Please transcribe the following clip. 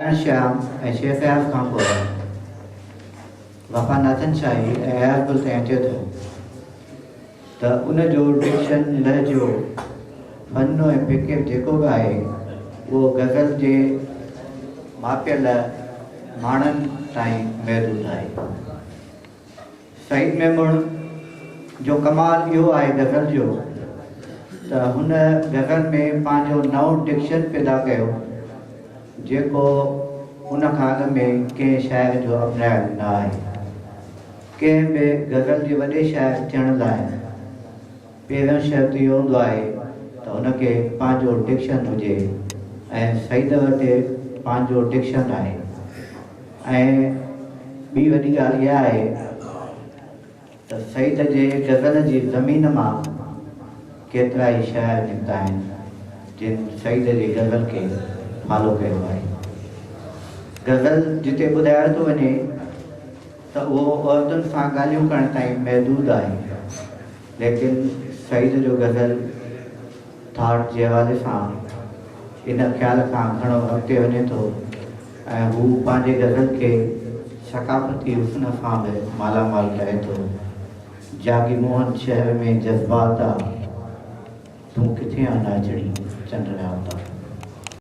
श्याम ऐं शेख अयाज़ खां पोइ वफ़ा नाथन शाही ऐं अयाज़ ताईं अचे थो त उनजो डिक्शन लहजो फ़न ऐं फ़िक़्र जेको बि आहे उहो गज़ल जे मापियल माण्हुनि ताईं महदूद आहे। सईद मेमून जो कमाल इहो आहे गज़ल जो त हुन गज़ल में पंहिंजो नओं डिक्शन पैदा कयो जेको उन खां अॻु में कंहिं शाइर जो अपनायल न आहे। कंहिं बि गज़ल जे वॾे शाइर थियण लाइ पहिरियों शर्त इहो हूंदो आहे त उनखे पंहिंजो डिक्शन हुजे ऐं सईद वटि पंहिंजो डिक्शन आहे। ऐं ॿी वॾी ॻाल्हि इहा आहे त सईद जे गज़ल जी ज़मीन मां केतिरा ई शाइर निकिता आहिनि जिन सईद जी गज़ल खे फॉलो कयो आहे। गज़ल जिते ॿुधायो थो वञे त उहो औरतुनि सां ॻाल्हियूं करण ताईं महदूद आहे, लेकिन सईद जो गज़ल थाट जे हवाले सां इन ख़्याल खां घणो अॻिते वञे थो ऐं हू पंहिंजे गज़ल खे सकाफ़ती हुस्न सां बि मालामाल करे थो। जागी मोहन शहर में जज़्बात आहे, तूं किथे आना जड़ी चंड रावता।